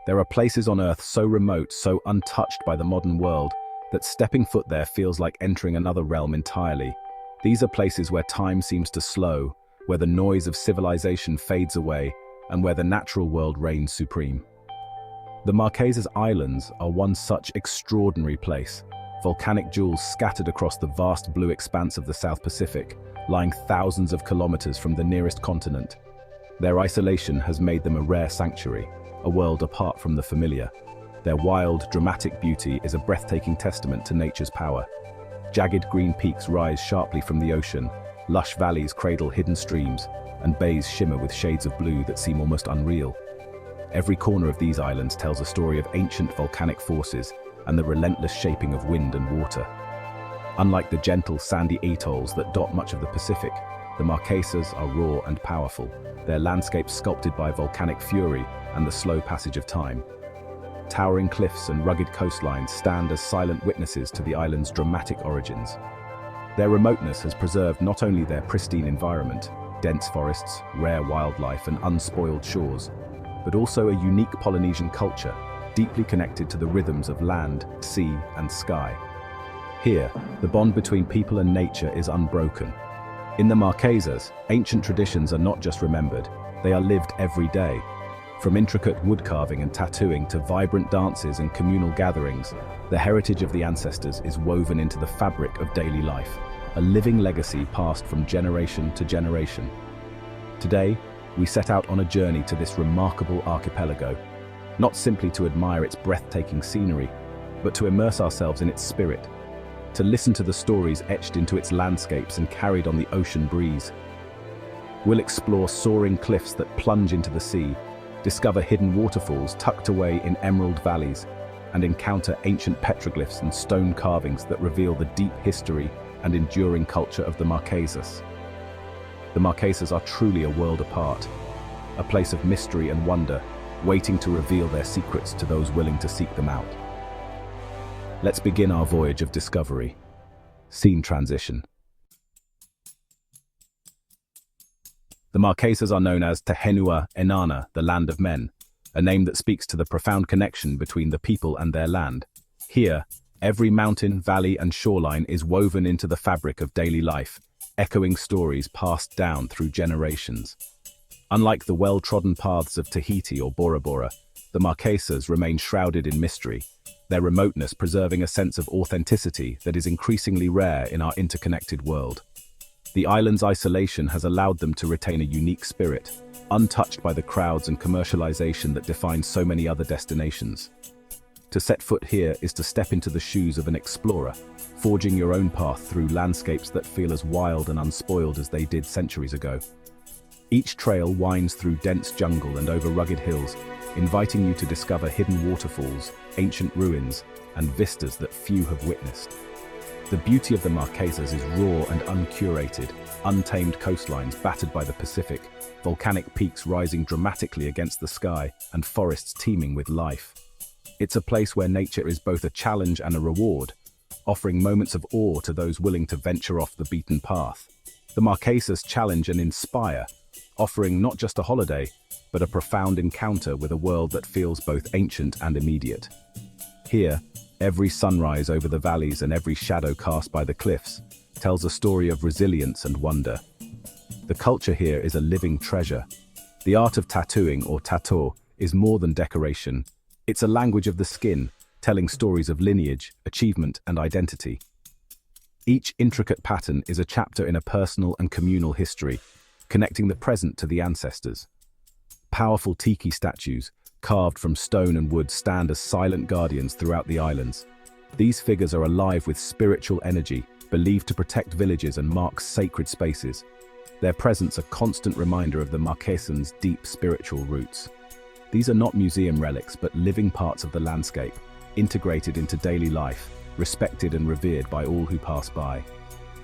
There are places on Earth so remote, so untouched by the modern world, that stepping foot there feels like entering another realm entirely. These are places where time seems to slow, where the noise of civilization fades away, and where the natural world reigns supreme. The Marquesas Islands are one such extraordinary place, volcanic jewels scattered across the vast blue expanse of the South Pacific, lying thousands of kilometers from the nearest continent. Their isolation has made them a rare sanctuary, a world apart from the familiar. Their wild, dramatic beauty is a breathtaking testament to nature's power. Jagged green peaks rise sharply from the ocean, lush valleys cradle hidden streams, and bays shimmer with shades of blue that seem almost unreal. Every corner of these islands tells a story of ancient volcanic forces and the relentless shaping of wind and water. Unlike the gentle, sandy atolls that dot much of the Pacific, the Marquesas are raw and powerful, their landscapes sculpted by volcanic fury and the slow passage of time. Towering cliffs and rugged coastlines stand as silent witnesses to the island's dramatic origins. Their remoteness has preserved not only their pristine environment, dense forests, rare wildlife, and unspoiled shores, but also a unique Polynesian culture, deeply connected to the rhythms of land, sea, and sky. Here, the bond between people and nature is unbroken. In the Marquesas, ancient traditions are not just remembered, they are lived every day. From intricate wood carving and tattooing to vibrant dances and communal gatherings, the heritage of the ancestors is woven into the fabric of daily life, a living legacy passed from generation to generation. Today, we set out on a journey to this remarkable archipelago, not simply to admire its breathtaking scenery, but to immerse ourselves in its spirit, to listen to the stories etched into its landscapes and carried on the ocean breeze. We'll explore soaring cliffs that plunge into the sea, discover hidden waterfalls tucked away in emerald valleys, and encounter ancient petroglyphs and stone carvings that reveal the deep history and enduring culture of the Marquesas. The Marquesas are truly a world apart, a place of mystery and wonder, waiting to reveal their secrets to those willing to seek them out. Let's begin our voyage of discovery. Scene transition. The Marquesas are known as Tehenua Enana, the land of men, a name that speaks to the profound connection between the people and their land. Here, every mountain, valley, and shoreline is woven into the fabric of daily life, echoing stories passed down through generations. Unlike the well-trodden paths of Tahiti or Bora Bora, the Marquesas remain shrouded in mystery, their remoteness preserving a sense of authenticity that is increasingly rare in our interconnected world. The island's isolation has allowed them to retain a unique spirit, untouched by the crowds and commercialization that define so many other destinations. To set foot here is to step into the shoes of an explorer, forging your own path through landscapes that feel as wild and unspoiled as they did centuries ago. Each trail winds through dense jungle and over rugged hills, inviting you to discover hidden waterfalls, ancient ruins, and vistas that few have witnessed. The beauty of the Marquesas is raw and uncurated, untamed coastlines battered by the Pacific, volcanic peaks rising dramatically against the sky, and forests teeming with life. It's a place where nature is both a challenge and a reward, offering moments of awe to those willing to venture off the beaten path. The Marquesas challenge and inspire, offering not just a holiday, but a profound encounter with a world that feels both ancient and immediate. Here, every sunrise over the valleys and every shadow cast by the cliffs tells a story of resilience and wonder. The culture here is a living treasure. The art of tattooing, or tattoo, is more than decoration. It's a language of the skin, telling stories of lineage, achievement, and identity. Each intricate pattern is a chapter in a personal and communal history, connecting the present to the ancestors. Powerful tiki statues, carved from stone and wood, stand as silent guardians throughout the islands. These figures are alive with spiritual energy, believed to protect villages and mark sacred spaces. Their presence a constant reminder of the Marquesans' deep spiritual roots. These are not museum relics, but living parts of the landscape, integrated into daily life, respected and revered by all who pass by.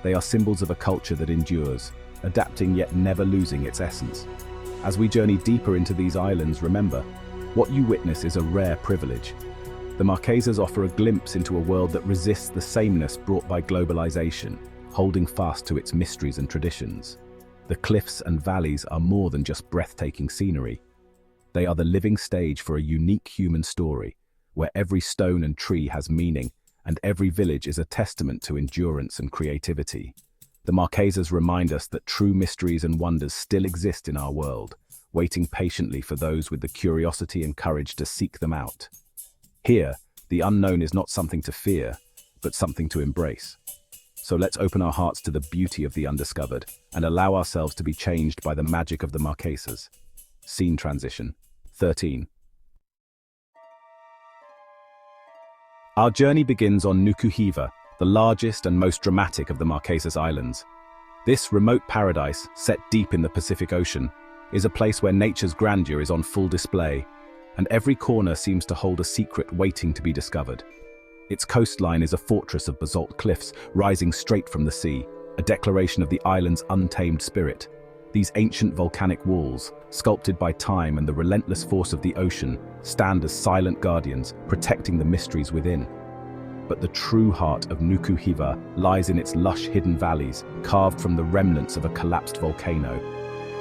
They are symbols of a culture that endures, adapting yet never losing its essence. As we journey deeper into these islands, remember, what you witness is a rare privilege. The Marquesas offer a glimpse into a world that resists the sameness brought by globalization, holding fast to its mysteries and traditions. The cliffs and valleys are more than just breathtaking scenery. They are the living stage for a unique human story, where every stone and tree has meaning, and every village is a testament to endurance and creativity. The Marquesas remind us that true mysteries and wonders still exist in our world, waiting patiently for those with the curiosity and courage to seek them out. Here, the unknown is not something to fear, but something to embrace. So let's open our hearts to the beauty of the undiscovered and allow ourselves to be changed by the magic of the Marquesas. Scene transition. 13. Our journey begins on Nuku Hiva, the largest and most dramatic of the Marquesas Islands. This remote paradise, set deep in the Pacific Ocean, is a place where nature's grandeur is on full display, and every corner seems to hold a secret waiting to be discovered. Its coastline is a fortress of basalt cliffs rising straight from the sea, a declaration of the island's untamed spirit. These ancient volcanic walls, sculpted by time and the relentless force of the ocean, stand as silent guardians, protecting the mysteries within. But the true heart of Nuku Hiva lies in its lush hidden valleys, carved from the remnants of a collapsed volcano.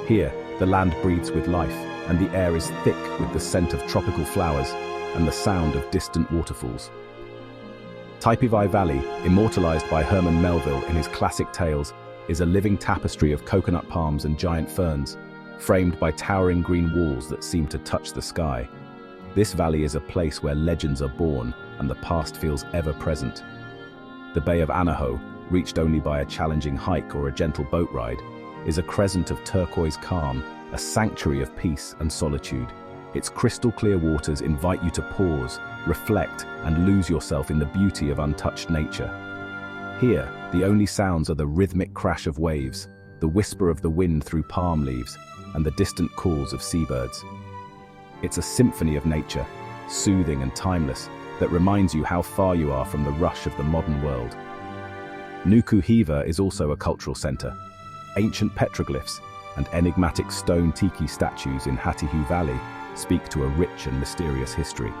Here, the land breathes with life, and the air is thick with the scent of tropical flowers and the sound of distant waterfalls. Taipei Valley, immortalized by Herman Melville in his classic tales, is a living tapestry of coconut palms and giant ferns, framed by towering green walls that seem to touch the sky. This valley is a place where legends are born and the past feels ever present. The Bay of Anaho, reached only by a challenging hike or a gentle boat ride, is a crescent of turquoise calm, a sanctuary of peace and solitude. Its crystal-clear waters invite you to pause, reflect, and lose yourself in the beauty of untouched nature. Here, the only sounds are the rhythmic crash of waves, the whisper of the wind through palm leaves, and the distant calls of seabirds. It's a symphony of nature, soothing and timeless, that reminds you how far you are from the rush of the modern world. Nuku Hiva is also a cultural center. Ancient petroglyphs and enigmatic stone tiki statues in Hatihu Valley speak to a rich and mysterious history.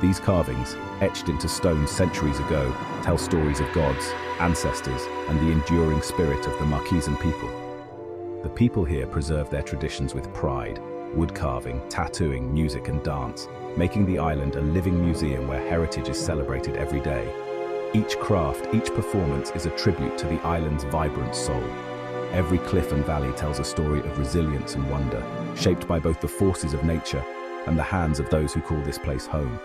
These carvings, etched into stone centuries ago, tell stories of gods, ancestors, and the enduring spirit of the Marquesan people. The people here preserve their traditions with pride, wood carving, tattooing, music, and dance, making the island a living museum where heritage is celebrated every day. Each craft, each performance is a tribute to the island's vibrant soul. Every cliff and valley tells a story of resilience and wonder, shaped by both the forces of nature and the hands of those who call this place home.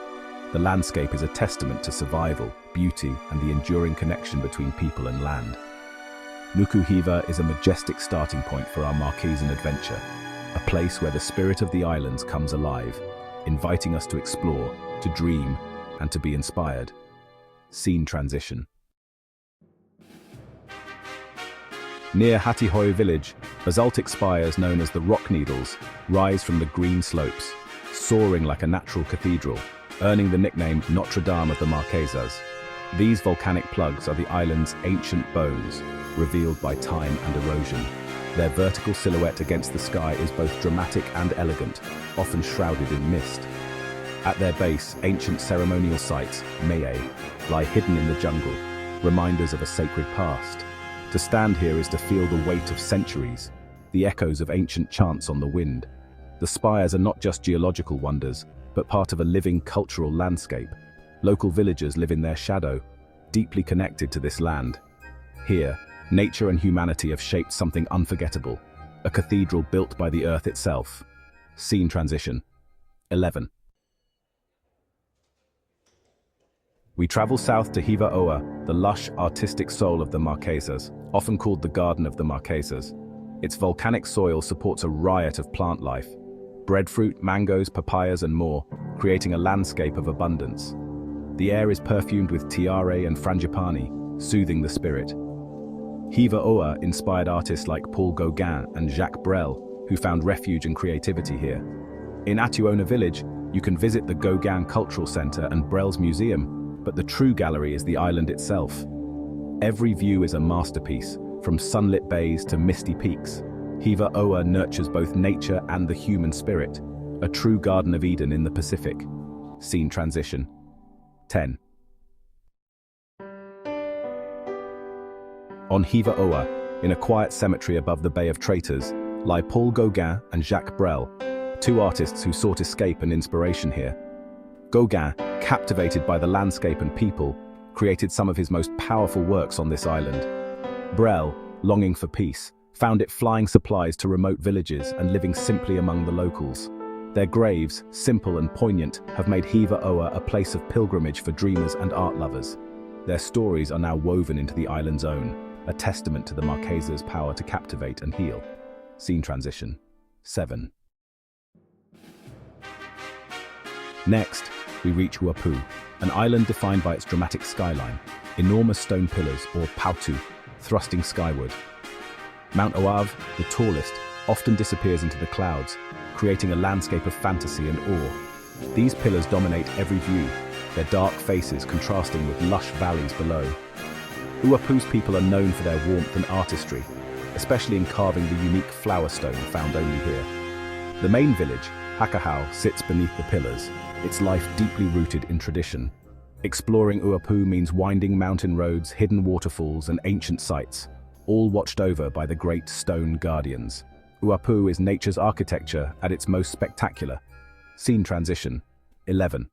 The landscape is a testament to survival, beauty, and the enduring connection between people and land. Nuku Hiva is a majestic starting point for our Marquesan adventure, a place where the spirit of the islands comes alive, inviting us to explore, to dream, and to be inspired. Scene transition. Near Hatihoe village, basaltic spires known as the Rock Needles rise from the green slopes, soaring like a natural cathedral, earning the nickname Notre Dame of the Marquesas. These volcanic plugs are the island's ancient bones, revealed by time and erosion. Their vertical silhouette against the sky is both dramatic and elegant, often shrouded in mist. At their base, ancient ceremonial sites, meye, lie hidden in the jungle, reminders of a sacred past. To stand here is to feel the weight of centuries, the echoes of ancient chants on the wind. The spires are not just geological wonders, but part of a living cultural landscape. Local villagers live in their shadow, deeply connected to this land. Here, nature and humanity have shaped something unforgettable, a cathedral built by the earth itself. Scene transition. 11. We travel south to Hiva Oa, the lush, artistic soul of the Marquesas, often called the Garden of the Marquesas. Its volcanic soil supports a riot of plant life, breadfruit, mangoes, papayas, and more, creating a landscape of abundance. The air is perfumed with tiare and frangipani, soothing the spirit. Hiva Oa inspired artists like Paul Gauguin and Jacques Brel, who found refuge and creativity here. In Atuona village, you can visit the Gauguin Cultural Center and Brel's Museum, but the true gallery is the island itself. Every view is a masterpiece, from sunlit bays to misty peaks. Hiva Oa nurtures both nature and the human spirit, a true Garden of Eden in the Pacific. Scene transition. 10. On Hiva Oa, in a quiet cemetery above the Bay of Traitors, lie Paul Gauguin and Jacques Brel, two artists who sought escape and inspiration here. Gauguin, captivated by the landscape and people, created some of his most powerful works on this island. Brel, longing for peace, found it flying supplies to remote villages and living simply among the locals. Their graves, simple and poignant, have made Hiva Oa a place of pilgrimage for dreamers and art lovers. Their stories are now woven into the island's own, a testament to the Marquesas' power to captivate and heal. Scene transition. 7. Next, we reach Uapu, an island defined by its dramatic skyline, enormous stone pillars, or pautu, thrusting skyward. Mount Oav, the tallest, often disappears into the clouds, creating a landscape of fantasy and awe. These pillars dominate every view, their dark faces contrasting with lush valleys below. Uapu's people are known for their warmth and artistry, especially in carving the unique flower stone found only here. The main village, Hakahau, sits beneath the pillars, its life deeply rooted in tradition. Exploring Uapu means winding mountain roads, hidden waterfalls, and ancient sites, all watched over by the great stone guardians. Uapu is nature's architecture at its most spectacular. Scene transition. 11.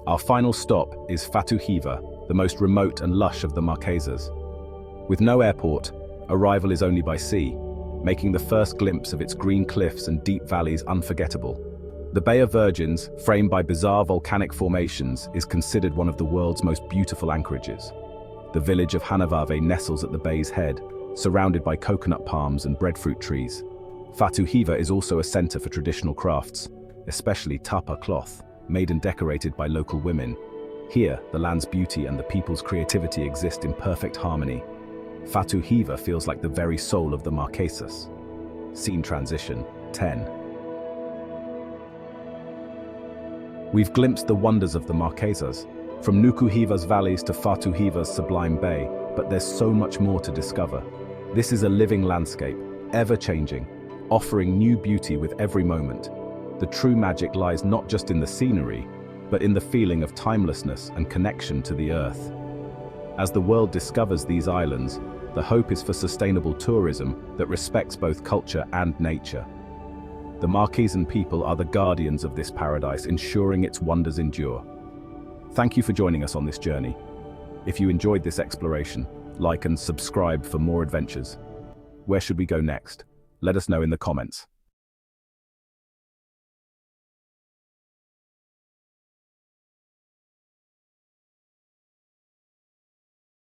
Our final stop is Fatu Hiva, the most remote and lush of the Marquesas. With no airport, arrival is only by sea, making the first glimpse of its green cliffs and deep valleys unforgettable. The Bay of Virgins, framed by bizarre volcanic formations, is considered one of the world's most beautiful anchorages. The village of Hanavave nestles at the bay's head, surrounded by coconut palms and breadfruit trees. Fatu Hiva is also a center for traditional crafts, especially tapa cloth, made and decorated by local women. Here, the land's beauty and the people's creativity exist in perfect harmony. Fatu Hiva feels like the very soul of the Marquesas. Scene transition. 10. We've glimpsed the wonders of the Marquesas, from Nuku Hiva's valleys to Fatu Hiva's sublime bay, but there's so much more to discover. This is a living landscape, ever-changing, offering new beauty with every moment. The true magic lies not just in the scenery, but in the feeling of timelessness and connection to the earth. As the world discovers these islands, the hope is for sustainable tourism that respects both culture and nature. The Marquesan people are the guardians of this paradise, ensuring its wonders endure. Thank you for joining us on this journey. If you enjoyed this exploration, like and subscribe for more adventures. Where should we go next? Let us know in the comments.